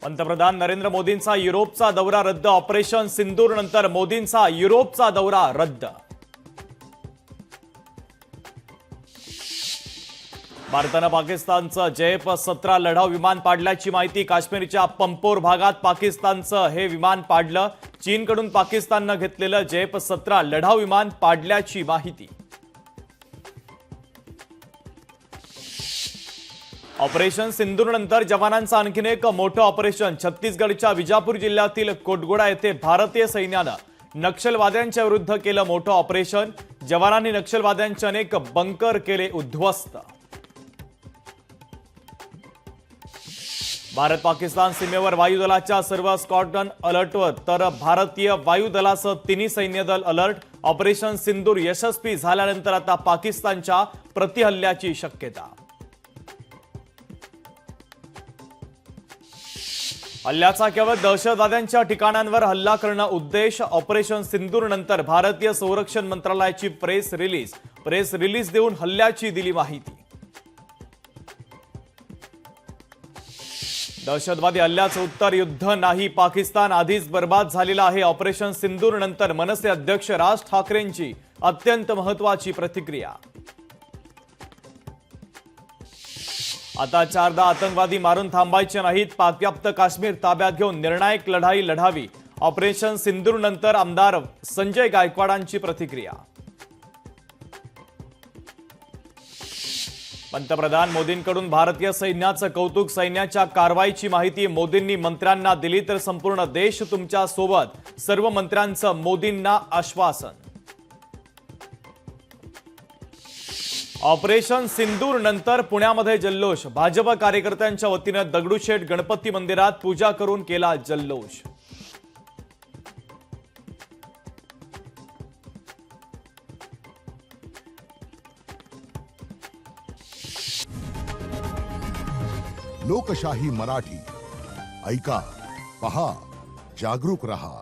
पंतप्रधान नरेंद्र मोदींचा युरोपचा दौरा रद्द। ऑपरेशन सिंदूर नंतर मोदींचा युरोपचा दौरा रद्द। भारतानं पाकिस्तानचं JF-17 लढाऊ विमान पाडल्याची माहिती। काश्मीरच्या पंपोर भागात पाकिस्तानचं हे विमान पाडलं। चीनकडून पाकिस्ताननं घेतलेलं JF-17 लढाऊ विमान पाडल्याची माहिती। ऑपरेशन सिंदूर नंतर जवानांचं आणखीन एक मोठं ऑपरेशन। छत्तीसगडच्या विजापूर जिल्ह्यातील कोटगोडा येथे भारतीय सैन्यानं नक्षलवाद्यांच्या विरुद्ध केलं मोठं ऑपरेशन। जवानांनी नक्षलवाद्यांचे अनेक बंकर केले उद्ध्वस्त। भारत पाकिस्तान सीमेवर वायुदलाच्या सर्व स्क्वॉड्रन अलर्टवर, तर भारतीय वायुदलासह तिन्ही सैन्य दल अलर्ट। ऑपरेशन सिंदूर यशस्वी झाल्यानंतर आता पाकिस्तानच्या प्रतिहल्ल्याची शक्यता। हल्ल्याचा केवळ दहशतवाद्यांच्या ठिकाणांवर हल्ला करणं उद्देश। ऑपरेशन सिंदूर नंतर भारतीय संरक्षण मंत्रालयाची प्रेस रिलीज देऊन हल्ल्याची दिली माहिती। दहशतवादी हल्ल्याचं उत्तर युद्ध नाही, पाकिस्तान आधीच बर्बाद झालेला आहे। ऑपरेशन सिंदूर नंतर मनसे अध्यक्ष राज ठाकरेंची अत्यंत महत्त्वाची प्रतिक्रिया। आता चारदा आतंकवादी मारून थांबायचे नाहीत, पाकव्याप्त काश्मीर ताब्यात घेऊन निर्णायक लढाई लढावी। ऑपरेशन सिंदूर नंतर आमदार संजय गायकवाडांची प्रतिक्रिया। पंतप्रधान मोदींकडून भारतीय सैन्याचं कौतुक। सैन्याच्या कारवाईची माहिती मोदींनी मंत्र्यांना दिली, तर संपूर्ण देश तुमच्या सोबत, सर्व मंत्र्यांचं मोदींना आश्वासन। ऑपरेशन सिंदूर नंतर पुण्यामध्ये जल्लोष। भाजप कार्यकर्त्यांच्या वतीनं दगडूशेठ गणपती मंदिरात पूजा करून केला जल्लोष। लोकशाही मराठी ऐका, पहा, जागरूक रहा।